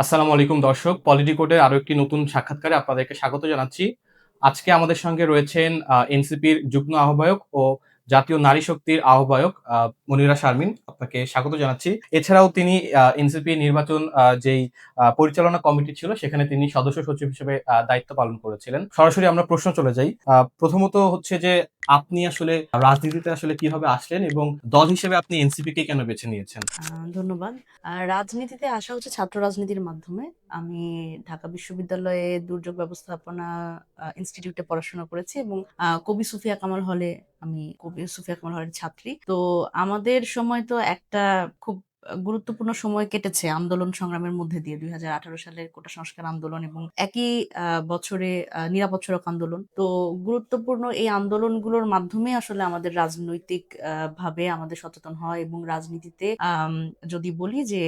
আসসালামু আলাইকুম দর্শক। পলিটিকোডের আরো একটি নতুন সাক্ষাৎকারে আপনাদেরকে স্বাগত জানাচ্ছি। আজকে আমাদের সঙ্গে রয়েছেন এনসিপির যুগ্ম আহ্বায়ক ও জাতীয় নারী শক্তির আহ্বায়ক মনিরা শারমিন। আপনাকে স্বাগত জানাচ্ছি। এছাড়াও তিনি এনসিপি নির্বাচন যেই পরিচালনা কমিটি ছিল সেখানে তিনি সদস্য সচিব হিসেবে দায়িত্ব পালন করেছিলেন। সরাসরি আমরা প্রশ্ন চলে যাই। প্রথমত হচ্ছে যে আপনি আসলে রাজনীতিতে আসলে কিভাবে আসলেন এবং দল হিসেবে আপনি এনসিপি কে কেন বেছে নিয়েছেন? ধন্যবাদ। রাজনীতিতে আসা হচ্ছে ছাত্র রাজনীতির মাধ্যমে। আমি ঢাকা বিশ্ববিদ্যালয়ে দুর্যোগ ব্যবস্থাপনা ইনস্টিটিউটে পড়াশোনা করেছি এবং কবি সুফিয়া কামাল হলে আমি কবি সুফিয়া কামাল হলের ছাত্রী। তো আমাদের সময় তো একটা খুব গুরুত্বপূর্ণ সময় কেটেছে আন্দোলন সংগ্রামের মধ্যে দিয়ে ২০১৮ সালের কোটা সংস্কার আন্দোলন এবং একই বছরে নিরাপদ সড়ক আন্দোলন। তো গুরুত্বপূর্ণ এই আন্দোলনগুলোর মাধ্যমে আসলে আমাদের রাজনৈতিক ভাবে আমাদের সচেতন হয় এবং রাজনীতিতে যদি বলি যে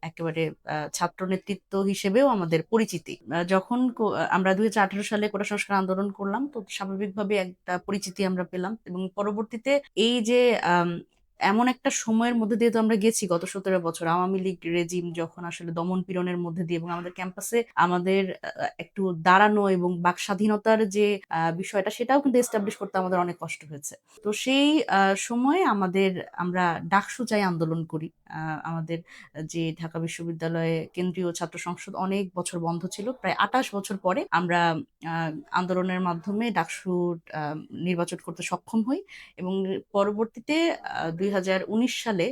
একেবারে ছাত্র নেতৃত্ব হিসেবেও আমাদের পরিচিতি। যখন আমরা ২০১৮ সালে কোটা সংস্কার আন্দোলন করলাম, তো স্বাভাবিকভাবে একটা পরিচিতি আমরা পেলাম এবং পরবর্তীতে এই যে আম এমন একটা সময়ের মধ্যে দিয়ে তো আমরা গেছি গত ১৭ বছর আওয়ামী লীগ রেজিম যখন আসলে দমন পীড়নের মধ্যে দিয়ে এবং আমাদের ক্যাম্পাসে আমাদের একটু দাঁড়ানো এবং বাক স্বাধীনতার যে বিষয়টা সেটাও কিন্তু এস্টাবলিশ করতে আমাদের অনেক কষ্ট হয়েছে। তো সেই সময়ে আমরা ডাকসু চাই আন্দোলন করি। আমাদের যে ঢাকা বিশ্ববিদ্যালয়ে কেন্দ্রীয় ছাত্র সংসদ অনেক বছর বন্ধ ছিল। প্রায় ২৮ বছর পরে আমরা আ আন্দোলনের মাধ্যমে ডাকসু আ নির্বাচন করতে সক্ষম হই এবং পরবর্তীতে ২০১৯ সালে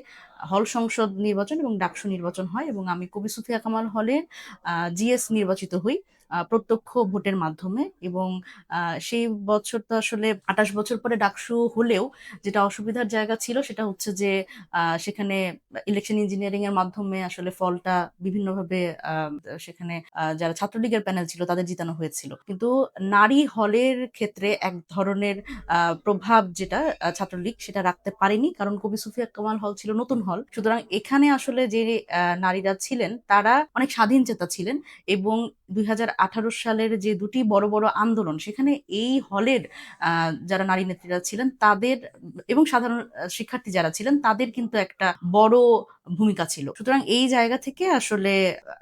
হল সংসদ নির্বাচন এবং ডাকসু নির্বাচন হয় এবং আমি কবি সুফিয়া কামাল হলের জিএস নির্বাচিত হই প্রত্যক্ষ ভোটের মাধ্যমে এবং সেই বছর তো আসলে ২৮ বছর পরে ডাকসু হলেও যেটা অসুবিধার জায়গা ছিল সেটা হচ্ছে যে সেখানে ইলেকশন ইঞ্জিনিয়ারিং এর মাধ্যমে আসলে ফলটা বিভিন্নভাবে সেখানে যারা ছাত্রলীগের প্যানেল ছিল তাদের জিতানো হয়েছিল। কিন্তু নারী হলের ক্ষেত্রে এক ধরনের প্রভাব যেটা ছাত্রলীগ সেটা রাখতে পারেনি। কারণ কবি সুফিয়া কামাল হল ছিল নতুন হল। সুতরাং এখানে আসলে যে নারীরা ছিলেন তারা অনেক স্বাধীনচেতা ছিলেন এবং ২০১৮ সালের যে দুটি বড়, বড় আন্দোলন সেখানে এই হলের যারা নারী নেত্রীরা ছিলেন তাদের এবং সাধারণ শিক্ষার্থী যারা ছিলেন তাদের কিন্তু একটা বড় ভূমিকা ছিল। সুতরাং এই জায়গা থেকে আসলে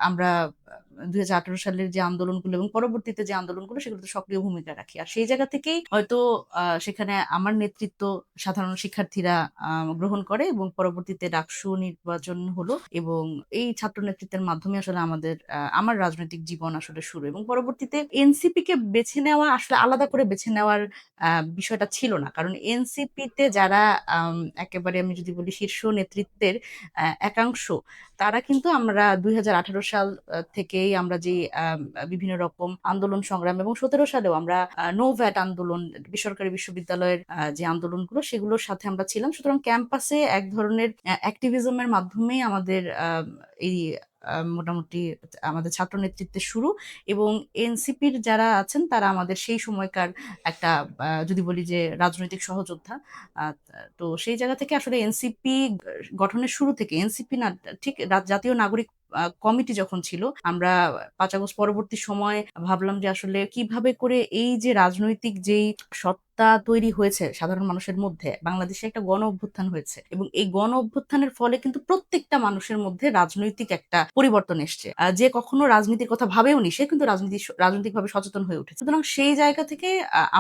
আমরা ২০১৮ সালের যে আন্দোলনগুলো এবং পরবর্তীতে যে আন্দোলনগুলো সেগুলোতে সক্রিয় ভূমিকা রাখি। আর সেই জায়গা থেকেই হয়তো সেখানে আমার নেতৃত্ব সাধারণ শিক্ষার্থীরা গ্রহণ করে এবং পরবর্তীতে ডাকসু নির্বাচন হলো এবং এই ছাত্র নেতৃত্বের মাধ্যমে আসলে আমার রাজনৈতিক জীবন আসলে শুরু এবং পরবর্তীতে এনসিপি কে বেছে নেওয়া আসলে আলাদা করে বেছে নেওয়ার বিষয়টা ছিল না। কারণ এনসিপি তে যারা একেবারে আমি যদি বলি শীর্ষ নেতৃত্বের একাংশ তারা কিন্তু আমরা ২০১৮ সাল থেকেই আমরা যে বিভিন্ন রকম আন্দোলন সংগ্রাম এবং ১৭ সালেও আমরা নো ভ্যাট আন্দোলন বেসরকারি বিশ্ববিদ্যালয়ের যে আন্দোলনগুলো সেগুলোর সাথে আমরা ছিলাম। সুতরাং ক্যাম্পাসে এক ধরনের অ্যাক্টিভিজমের মাধ্যমেই আমাদের এই মোটামুটি আমাদের ছাত্র নেতৃত্বের শুরু এবং এনসিপির যারা আছেন তারা আমাদের সেই সময়কার একটা যদি বলি যে রাজনৈতিক সহযোদ্ধা। আহ, তো সেই জায়গা থেকে আসলে এনসিপি গঠনের শুরু থেকে এনসিপি না ঠিক জাতীয় নাগরিক কমিটি যখন ছিল আমরা ৫ আগস্ট পরবর্তী সময় ভাবলাম যে আসলে কিভাবে করে এই যে রাজনৈতিক যেই সত্তা তৈরি হয়েছে সাধারণ মানুষের মধ্যে বাংলাদেশে একটা গণ অভ্যুত্থান হয়েছে এবং এই গণ অভ্যুত্থানের ফলে কিন্তু প্রত্যেকটা মানুষের মধ্যে রাজনৈতিক একটা পরিবর্তন এসছে যে কখনো রাজনীতির কথা ভাবেওনি সে কিন্তু রাজনৈতিকভাবে সচেতন হয়ে উঠেছে। সুতরাং সেই জায়গা থেকে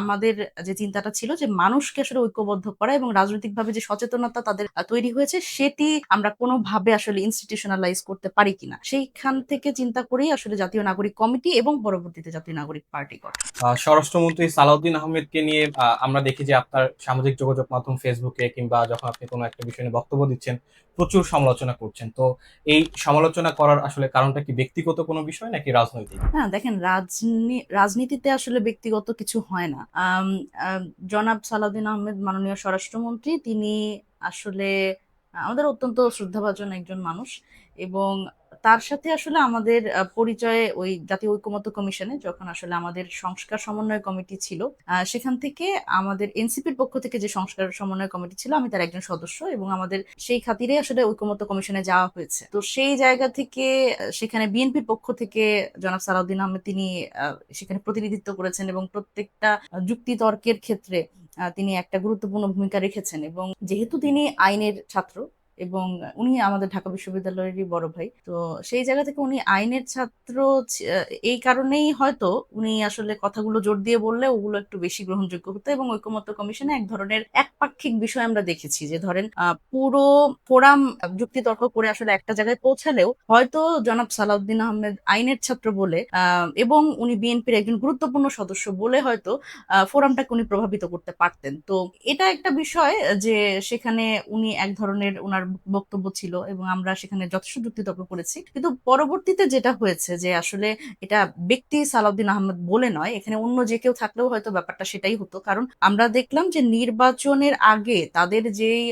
আমাদের যে চিন্তাটা ছিল যে মানুষকে আসলে ঐক্যবদ্ধ করা এবং রাজনৈতিকভাবে যে সচেতনতা তাদের তৈরি হয়েছে সেটি আমরা কোনোভাবে আসলে ইনস্টিটিউশনালাইজ করতে পারি কিনা সেইখান থেকে চিন্তা করেই আসলে জাতীয় নাগরিক কমিটি এবং পরবর্তীতে জাতীয় নাগরিক পার্টি গঠন। স্বরাষ্ট্রমন্ত্রী সালাউদ্দিন আহমেদকে নিয়ে আমরা দেখি যে আপনার সামাজিক যোগাযোগ মাধ্যম ফেসবুকে কিংবা যখন আপনি কোনো একটা বিষয় নিয়ে বক্তব্য দিচ্ছেন প্রচুর সমালোচনা করছেন। তো এই সমালোচনা করার আসলে কারণটা কি ব্যক্তিগত কোনো বিষয় নাকি রাজনৈতিক? না দেখেন রাজনীতিতে আসলে ব্যক্তিগত কিছু হয় না। জনাব সালাউদ্দিন আহমেদ মাননীয় স্বরাষ্ট্রমন্ত্রী তিনি আসলে আমাদের অত্যন্ত শ্রদ্ধাভাজন একজন মানুষ এবং তার সাথে আসলে আমাদের পরিচয় ওই জাতীয় ঐকমত্য কমিশনে যখন আসলে আমাদের সংস্কার সমন্বয় কমিটি ছিল সেখান থেকে আমাদের এনসিপির পক্ষ থেকে যে সংস্কার সমন্বয় কমিটি ছিল আমি তার একজন সদস্য এবং আমাদের সেই খাতিরে আসলে ঐকমত্য কমিশনে যাওয়া হয়েছে। তো সেই জায়গা থেকে সেখানে বিএনপির পক্ষ থেকে জনাব সালাউদ্দিন আহমেদ তিনি সেখানে প্রতিনিধিত্ব করেছেন এবং প্রত্যেকটা যুক্তি তর্কের ক্ষেত্রে তিনি একটা গুরুত্বপূর্ণ ভূমিকা রেখেছেন এবং যেহেতু তিনি আইনের ছাত্র এবং উনি আমাদের ঢাকা বিশ্ববিদ্যালয়েরই বড় ভাই। তো সেই জায়গা থেকে উনি আইনের ছাত্র এই কারণেই হয়তো উনি আসলে কথাগুলো জোর দিয়ে বললে ওগুলো একটু বেশি গ্রহণযোগ্য হতো, এবং ঐকমত্য কমিশনে এক ধরনের একপাক্ষিক বিষয় আমরা দেখেছি যে ধরেন পুরো ফোরাম যুক্তিতর্ক করে আসলে একটা জায়গায় পৌঁছালেও হয়তো জনাব সালাউদ্দিন আহমেদ আইনের ছাত্র বলে এবং উনি বিএনপির একজন গুরুত্বপূর্ণ সদস্য বলে হয়তো ফোরামটাকে উনি প্রভাবিত করতে পারতেন। তো এটা একটা বিষয় যে সেখানে উনি এক ধরনের ওনার বক্তব্য ছিল এবং আমরা সেখানে যথেষ্ট যুক্তিতর্ক করেছি, কিন্তু পরবর্তীতে যেটা হয়েছে যে আসলে এটা ব্যক্তি সালাউদ্দিন আহমেদ বলে নয়, এখানে অন্য যে কেউ থাকলেও হয়তো ব্যাপারটা সেটাই হতো। কারণ আমরা দেখলাম যে নির্বাচনের আগে তাদের যেই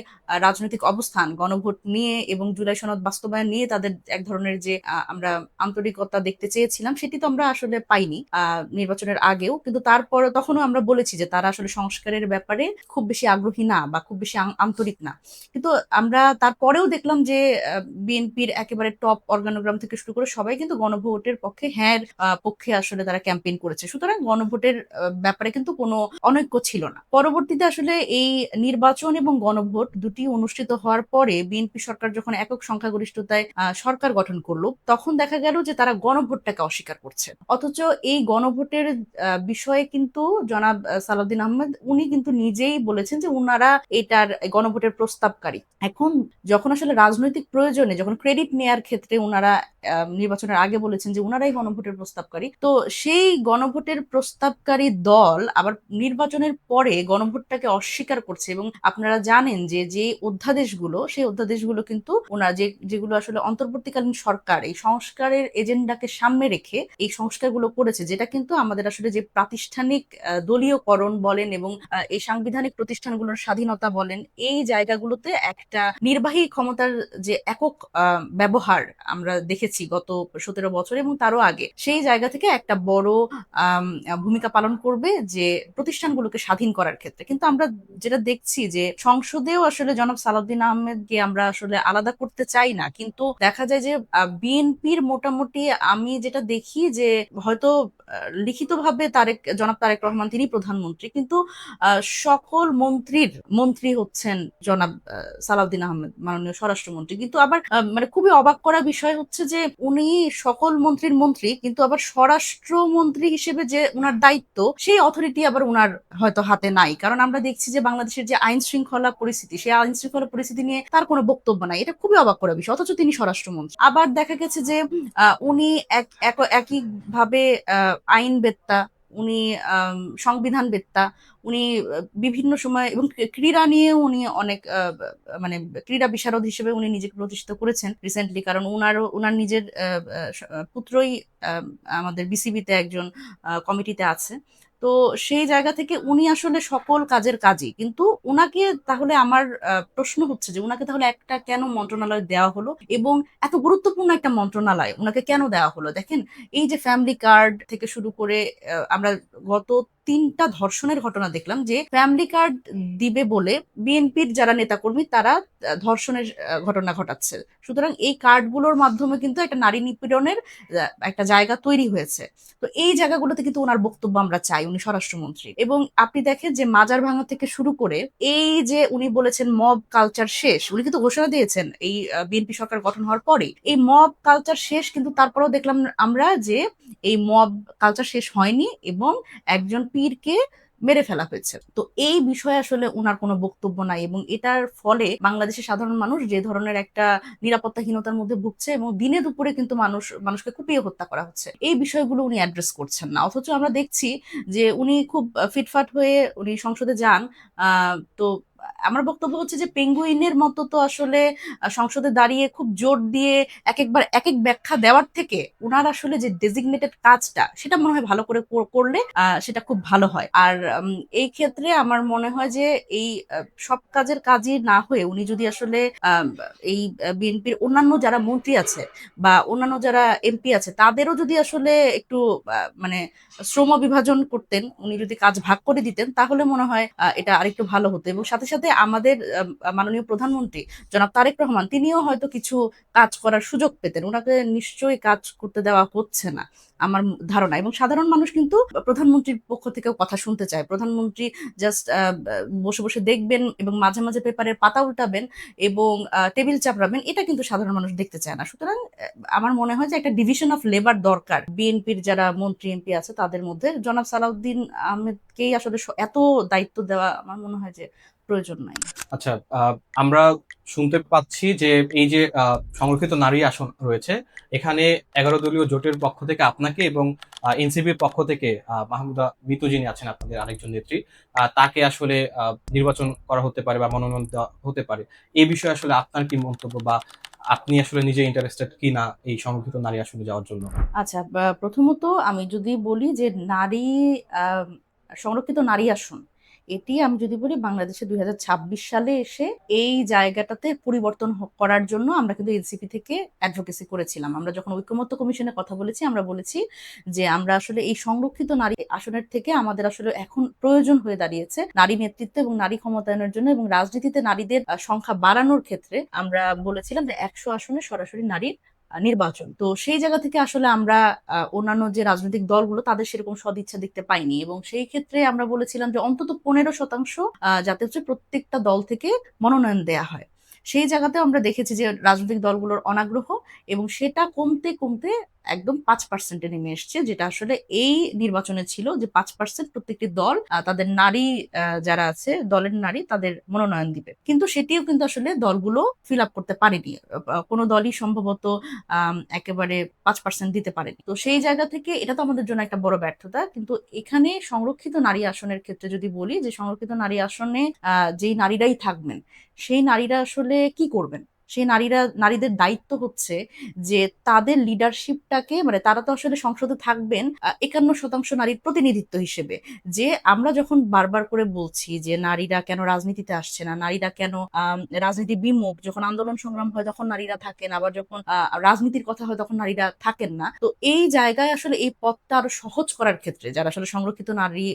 রাজনৈতিক অবস্থান গণভোট নিয়ে এবং জুলাই সনদ বাস্তবায়ন নিয়ে তাদের এক ধরনের যে আমরা আন্তরিকতা দেখতে চেয়েছিলাম, সেটি তো আমরা আসলে পাইনি নির্বাচনের আগেও। কিন্তু তারপর তখনও আমরা বলেছি যে তারা আসলে সংস্কারের ব্যাপারে খুব বেশি আগ্রহী না বা খুব বেশি আন্তরিক না। কিন্তু আমরা তারপরেও দেখলাম যে বিএনপির একেবারে টপ অর্গানোগ্রাম থেকে শুরু করে সবাই কিন্তু গণভোটের পক্ষে, হ্যাঁ পক্ষে আসলে তারা ক্যাম্পেইন করেছে। সুতরাং গণভোটের ব্যাপারে কিন্তু কোনো অনৈক্য ছিল না। পরবর্তীতে আসলে এই নির্বাচন এবং গণভোট দুটি অনুষ্ঠিত হওয়ার পরে বিএনপি সরকার যখন একক সংখ্যাগরিষ্ঠতায় সরকার গঠন করলো, তখন দেখা গেল যে তারা গণভোটটাকে অস্বীকার করছে। অথচ এই গণভোটের বিষয়ে কিন্তু জনাব সালাউদ্দিন আহমেদ উনি কিন্তু নিজেই বলেছেন যে উনারা এটার গণভোটের প্রস্তাবকারী। এখন যখন আসলে রাজনৈতিক প্রয়োজনে, যখন ক্রেডিট নেয়ার ক্ষেত্রে উনারা নির্বাচনের আগে বলেছেন যে উনারাই গণভোটের প্রস্তাবকারী, তো সেই গণভোটের প্রস্তাবকারী দল আবার নির্বাচনের পরে গণভোটটাকে অস্বীকার করছে। এবং আপনারা জানেন যে যে অধ্যাদেশগুলো, সেই অধ্যাদেশগুলো কিন্তু ওনারা যেগুলো আসলে অন্তর্বর্তীকালীন সরকার এই সংস্কারের এজেন্ডাকে সামনে রেখে এই সংস্কারগুলো করেছে, যেটা কিন্তু আমাদের আসলে যে প্রাতিষ্ঠানিক দলীয়করণ বলেন এবং এই সাংবিধানিক প্রতিষ্ঠানগুলোর স্বাধীনতা বলেন, এই জায়গাগুলোতে একটা নির্বাহী ক্ষমতার যে একক ব্যবহার আমরা দেখেছি গত 17 বছর এবং তারও আগে, সেই জায়গা থেকে একটা বড় ভূমিকা পালন করবে যে প্রতিষ্ঠানগুলোকে স্বাধীন করার ক্ষেত্রে। কিন্তু আমরা যেটা দেখছি যে সংসদেও আসলে জনাব সালাউদ্দিন আহমেদকে আমরা আসলে আলাদা করতে চাই না, কিন্তু দেখা যায় যে বিএনপির মোটামুটি আমি যেটা দেখি যে হয়তো লিখিতভাবে জনাব তারেক রহমান তিনি প্রধানমন্ত্রী, কিন্তু সকল মন্ত্রীর মন্ত্রী হচ্ছেন জনাব সালাউদ্দিন আহমেদ, মাননীয় স্বরাষ্ট্রমন্ত্রী। কিন্তু আবার মানে খুবই অবাক করা বিষয় হচ্ছে যে উনি সকল মন্ত্রীর মন্ত্রী, কিন্তু আবার স্বরাষ্ট্রমন্ত্রী হিসেবে যে উনার দায়িত্ব, সেই অথরিটি আবার উনার হয়তো হাতে নাই। কারণ আমরা দেখছি যে বাংলাদেশের যে আইন শৃঙ্খলা পরিস্থিতি, সেই আইন শৃঙ্খলা পরিস্থিতি নিয়ে তার কোনো বক্তব্য নাই। এটা খুবই অবাক করা বিষয়, অথচ তিনি স্বরাষ্ট্রমন্ত্রী। আবার দেখা গেছে যে উনি একই ভাবে আইনবেত্তা, উনি সংবিধানবেত্তা, উনি বিভিন্ন সময় এবং ক্রীড়া নিয়ে উনি অনেক মানে ক্রীড়া বিশারদ হিসেবে উনি নিজেকে প্রতিষ্ঠিত করেছেন রিসেন্টলি। কারণ উনার নিজের পুত্রই আমাদের বিসিবিতে একজন কমিটিতে আছে। তো সেই জায়গা থেকে উনি আসলে সকল কাজের কাজই, কিন্তু উনাকে তাহলে আমার প্রশ্ন হচ্ছে যে উনাকে তাহলে একটা কেন মন্ত্রণালয় দেওয়া হলো, এবং এত গুরুত্বপূর্ণ একটা মন্ত্রণালয় উনাকে কেন দেওয়া হলো? দেখেন, এই যে ফ্যামিলি কার্ড থেকে শুরু করে আমরা গত 3টা ধর্ষণের ঘটনা দেখলাম যে ফ্যামিলি কার্ড দিবে বলে বিএনপির যারা নেতাকর্মী তারা ধর্ষণের ঘটনা ঘটাচ্ছে। সুতরাং এই কার্ডগুলোর মাধ্যমে কিন্তু একটা নারী নিপীড়নের একটা জায়গা তৈরি হয়েছে। তো এই জায়গাগুলোতে কিন্তু ওনার বক্তব্য আমরা চাই, উনি স্বরাষ্ট্রমন্ত্রী। এবং আপনি দেখেন যে মাজার ভাঙা থেকে শুরু করে এই যে উনি বলেছেন মব কালচার শেষ, উনি কিন্তু ঘোষণা দিয়েছেন এই বিএনপি সরকার গঠন হওয়ার পরে এই মব কালচার শেষ, কিন্তু তারপরেও দেখলাম আমরা যে এই মব কালচার শেষ হয়নি এবং একজন পীরকে মেরে ফেলা হয়েছে। তো এই বিষয়ে আসলে উনার কোনো বক্তব্য নাই, এবং এটার ফলে বাংলাদেশের সাধারণ মানুষ যে ধরনের একটা নিরাপত্তাহীনতার মধ্যে ভুগছে, এবং দিনে দুপুরে কিন্তু মানুষকে কুপিয়ে হত্যা করা হচ্ছে, এই বিষয়গুলো উনি অ্যাড্রেস করছেন না। অথচ আমরা দেখছি যে উনি খুব ফিটফাট হয়ে উনি সংসদে যান। তো আমার বক্তব্য হচ্ছে যে পেঙ্গুইনের মতো তো আসলে সংসদে দাঁড়িয়ে খুব জোর দিয়ে একবার এক এক ব্যাখ্যা দেওয়ার থেকে উনার আসলে যে ডেজিগনেটেড কাজটা, সেটা মনে হয় ভালো করে করলে সেটা খুব ভালো হয়। আর এই ক্ষেত্রে আমার মনে হয় যে এই সব কাজের কাজই না হয়ে উনি যদি আসলে এই বিএনপির অন্যান্য যারা মন্ত্রী আছে বা অন্যান্য যারা এমপি আছে তাদেরও যদি আসলে একটু মানে শ্রম বিভাজন করতেন, উনি যদি কাজ ভাগ করে দিতেন, তাহলে মনে হয় এটা আরেকটু ভালো হতো। এবং সাথে সাথে আমাদের মাননীয় প্রধানমন্ত্রী জনাব তারেক রহমান তিনিও হয়তো কিছু কাজ করার সুযোগ পেতেন, ওনাকে নিশ্চয়ই কাজ করতে দেওয়া হচ্ছে না আমার ধারণা। এবং সাধারণ মানুষ কিন্তু প্রধানমন্ত্রীর পক্ষ থেকেও কথা শুনতে চায়। প্রধানমন্ত্রী জাস্ট বসে বসে দেখবেন এবং মাঝে মাঝে পেপারের পাতা উল্টাবেন এবং টেবিল চাপড়াবেন, এটা কিন্তু সাধারণ মানুষ দেখতে চায় না। সুতরাং আমার মনে হয় যে একটা ডিভিশন অফ লেবার দরকার। বিএনপির যারা মন্ত্রী এমপি আছে তাদের মধ্যে জনাব সালাউদ্দিন আহমেদকেই আসলে এত দায়িত্ব দেওয়া আমার মনে হয় যে প্রয়োজন নাই। আচ্ছা, আমরা শুনতে পাচ্ছি যে এই যে সংরক্ষিত নারী আসন রয়েছে, এখানে 11 দলীয় জোটের পক্ষ থেকে আপনাকে এবং এনসিপির পক্ষ থেকে মাহমুদা মিতু যিনি আছেন আপনাদের আরেকজন নেত্রী, তাকে আসলে নির্বাচন করা হতে পারে বা মনোনয়ন দেওয়া হতে পারে। এই বিষয়ে আসলে আপনার কি মন্তব্য, বা আপনি আসলে নিজে ইন্টারেস্টেড কি না এই সংরক্ষিত নারী আসনে যাওয়ার জন্য? আচ্ছা, প্রথমত আমি যদি বলি যে নারী আহ, সংরক্ষিত নারী আসন, এটি আমি যদি বলি বাংলাদেশে 2026 সালে এসে এই জায়গাটাতে পরিবর্তন করার জন্য আমরা কিন্তু এনসিপি থেকে অ্যাডভোকেসি করেছিলাম। আমরা যখন ঐকমত্য কমিশনে কথা বলেছি, আমরা বলেছি যে আমরা আসলে এই সংরক্ষিত নারী আসনের থেকে আমাদের আসলে এখন প্রয়োজন হয়ে দাঁড়িয়েছে নারী নেতৃত্ব এবং নারী ক্ষমতায়নের জন্য, এবং রাজনীতিতে নারীদের সংখ্যা বাড়ানোর ক্ষেত্রে আমরা বলেছিলাম যে 100 আসনে সরাসরি নারীর নির্বাচন। তো সেই জায়গা থেকে আসলে আমরা অন্যান্য যে রাজনৈতিক দলগুলো তাদের সেরকম সদিচ্ছা দেখতে পাইনি, এবং সেই ক্ষেত্রে আমরা বলেছিলাম যে অন্তত 15% যাতে হচ্ছে প্রত্যেকটা দল থেকে মনোনয়ন দেয়া হয়। সেই জায়গাতেও আমরা দেখেছি যে রাজনৈতিক দলগুলোর অনাগ্রহ, এবং সেটা কমতে কমতে একদম 5%-এ নেমে এসছে, যেটা আসলে এই নির্বাচনে ছিল যে 5% প্রত্যেকটি দল তাদের নারী যারা আছে দলের নারী তাদের মনোনয়ন দিবে। কিন্তু সেটিও কিন্তু আসলে দলগুলো ফিল আপ করতে পারেনি। কোনো দলই সম্ভবত একেবারে 5% দিতে পারেনি। তো সেই জায়গা থেকে এটা তো আমাদের জন্য একটা বড় ব্যর্থতা। কিন্তু এখানে সংরক্ষিত নারী আসনের ক্ষেত্রে যদি বলি যে সংরক্ষিত নারী আসনে যেই নারীরাই থাকবেন, সেই নারীরা আসলে কি করবেন? সেই নারীদের দায়িত্ব হচ্ছে যে তাদের লিডারশিপটাকে, মানে তারা তো আসলে সংসদে থাকবেন 51% নারীর প্রতিনিধিত্ব হিসেবে। যে আমরা যখন বারবার করে বলছি যে নারীরা কেন রাজনীতিতে আসছে না, নারীরা কেন রাজনীতি বিমুখ, যখন আন্দোলন সংগ্রাম হয় তখন নারীরা থাকেন, আবার যখন রাজনীতির কথা হয় তখন নারীরা থাকেন না। তো এই জায়গায় আসলে এই পথটা আরো সহজ করার ক্ষেত্রে যারা আসলে সংরক্ষিত নারী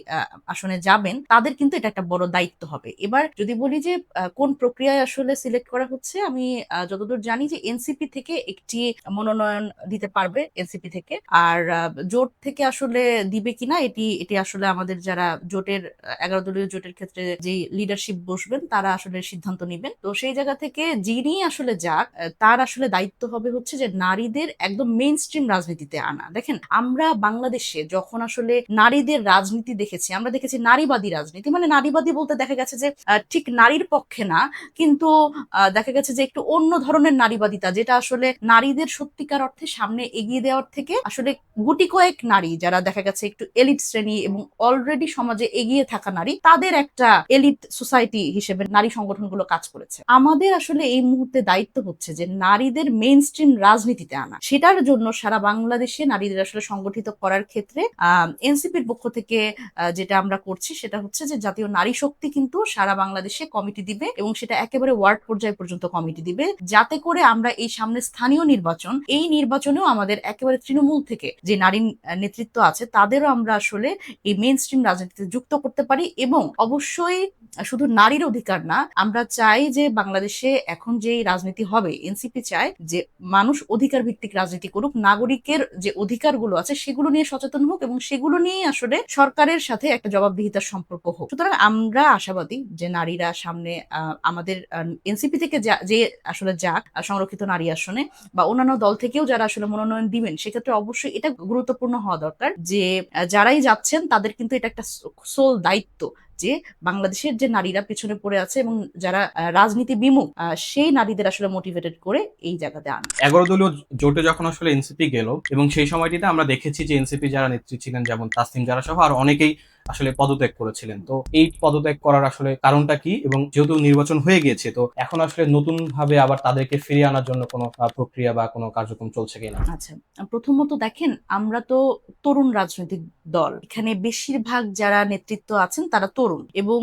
আসনে যাবেন তাদের কিন্তু এটা একটা বড় দায়িত্ব হবে। এবার যদি বলি যে কোন প্রক্রিয়ায় আসলে সিলেক্ট করা হচ্ছে, আমি যতদূর জানি যে এনসিপি থেকে একটি মনোনয়ন দিতে পারবে এনসিপি থেকে, আর জোট থেকে আসলে দিবে কিনা এটি এটি আসলে আমাদের যারা জোটের 11 দলীয় জোটের ক্ষেত্রে যে লিডারশিপ বসবেন তারা আসলে সিদ্ধান্ত নেবেন। তো সেই জায়গা থেকে যিনি আসলে যাক তার আসলে দায়িত্ব হবে হচ্ছে যে নারীদের একদম মেইন স্ট্রিম রাজনীতিতে আনা। দেখেন, আমরা বাংলাদেশে যখন আসলে নারীদের রাজনীতি দেখেছি, আমরা দেখেছি নারীবাদী রাজনীতি, মানে নারীবাদী বলতে দেখা গেছে যে ঠিক নারীর পক্ষে না, কিন্তু দেখা গেছে যে একটু অন্য ধরনের নারীবাদিতা, যেটা আসলে নারীদের সত্যিকার অর্থে সামনে এগিয়ে দেওয়ার থেকে আসলে গুটি কয়েক নারী যারা দেখা গেছে একটু এলিট শ্রেণী এবং অলরেডি সমাজে এগিয়ে থাকা নারী, তাদের একটা এলিট সোসাইটি হিসেবে নারী সংগঠনগুলো কাজ করেছে। আমাদের আসলে এই মুহূর্তে দায়িত্ব হচ্ছে যে নারীদের মেইন স্ট্রিম রাজনীতিতে আনা। সেটার জন্য সারা বাংলাদেশে নারীদের আসলে সংগঠিত করার ক্ষেত্রে এনসিপির পক্ষ থেকে যেটা আমরা করছি সেটা হচ্ছে যে জাতীয় নারী শক্তি কিন্তু সারা বাংলাদেশে কমিটি দিবে, এবং সেটা একেবারে ওয়ার্ড পর্যায় পর্যন্ত কমিটি দিবে, যাতে করে আমরা এই সামনে স্থানীয় নির্বাচন, এই নির্বাচনেও আমাদের একেবারে তৃণমূল থেকে যে নারী নেতৃত্ব আছে তাদেরও আমরা আসলে এই মেইন স্ট্রিম রাজনীতিতে যুক্ত করতে পারি। এবং অবশ্যই শুধু নারীর অধিকার না, আমরা চাই যে বাংলাদেশে এখন যে রাজনীতি হবে, এনসিপি চায় যে মানুষ অধিকার ভিত্তিক রাজনীতি করুক, নাগরিকের যে অধিকারগুলো আছে সেগুলো নিয়ে সচেতন হোক, এবং সেগুলো নিয়ে আসলে সরকারের সাথে একটা জবাবদিহিতার সম্পর্ক হোক। সুতরাং আমরা আশাবাদী যে নারীরা সামনে আমাদের এনসিপি থেকে যে আসলে যাক সংরক্ষিত নারী আসনে, বা অন্যান্য দল থেকেও যারা আসলে মনোনয়ন দিবেন, সেক্ষেত্রে অবশ্যই এটা গুরুত্বপূর্ণ হওয়া দরকার যে যারাই যাচ্ছেন তাদের কিন্তু এটা একটা সোল দায়িত্ব যে বাংলাদেশের যে নারীরা পেছনে পড়ে আছে এবং যারা রাজনীতি বিমুখ, সেই নারীদের আসলে মোটিভেটেড করে এই জায়গাতে আনা। 11 দলীয় জোটে যখন আসলে এনসিপি গেল, এবং সেই সময়টিতে আমরা দেখেছি যে এনসিপি যারা নেত্রী ছিলেন, যেমন তাসনিম জারা সহ আর অনেকেই আসলে পদত্যাগ করেছিলেন। তো এই পদত্যাগ করার আসলে কারণটা কি, এবং যেহেতু নির্বাচন হয়ে গিয়েছে, তো এখন আসলে নতুন ভাবে আবার তাদেরকে ফিরিয়ে আনার জন্য কোনো প্রক্রিয়া বা কোনো কার্যক্রম চলছে কিনা? আচ্ছা, প্রথমত দেখেন, আমরা তো তরুণ রাজনৈতিক দল, এখানে বেশিরভাগ যারা নেতৃত্ব আছেন তারা তরুণ, এবং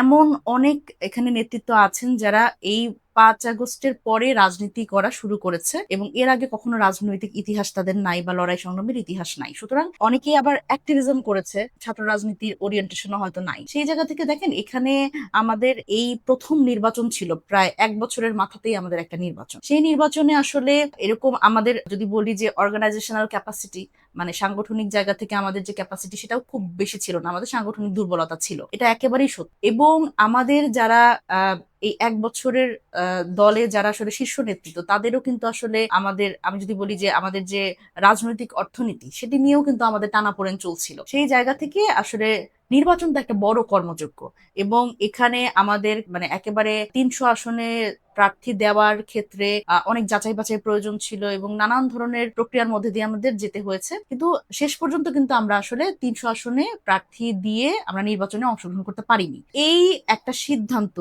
এমন অনেক এখানে নেতৃত্ব আছেন যারা এই 5 আগস্টের পরে রাজনীতি করা শুরু করেছে এবং এর আগে কখনো রাজনৈতিক ইতিহাস তাদের নাই বা লড়াই সংগ্রামের ইতিহাস নাই। সুতরাং অনেকেই আবার অ্যাক্টিভিজম করেছে, ছাত্র রাজনীতির ওরিয়েন্টেশনও হয়তো নাই। সেই জায়গা থেকে দেখেন এখানে আমাদের এই প্রথম নির্বাচন ছিল, প্রায় 1 বছরের মাথাতেই আমাদের একটা নির্বাচন। সেই নির্বাচনে আসলে এরকম আমাদের যদি বলি যে অর্গানাইজেশনাল ক্যাপাসিটি, মানে সাংগঠনিক জায়গা থেকে আমাদের যে ক্যাপাসিটি সেটাও খুব বেশি ছিল না, আমাদের সাংগঠনিক দুর্বলতা ছিল, এটা একেবারেই সত্য। এবং আমাদের যারা এই 1 বছরের দলে যারা আসলে শীর্ষ নেতৃত্ব, তাদেরও কিন্তু আসলে আমাদের, আমি যদি বলি যে আমাদের যে রাজনৈতিক অর্থনীতি সেটি নিয়েও কিন্তু আমাদের টানাপোড়েন চলছিল। সেই জায়গা থেকে আসলে নির্বাচনটা একটা বড় কর্মযজ্ঞ এবং এখানে আমাদের মানে একেবারে 300 আসনে প্রার্থী দেওয়ার ক্ষেত্রে অনেক যাচাই বাছাই প্রয়োজন ছিল এবং নানান ধরনের প্রক্রিয়ার মধ্যে দিয়ে আমাদের যেতে হয়েছে, কিন্তু শেষ পর্যন্ত কিন্তু আমরা আসলে 300 আসনে প্রার্থী দিয়ে আমরা নির্বাচনে অংশগ্রহণ করতে পারিনি। এই একটা সিদ্ধান্ত,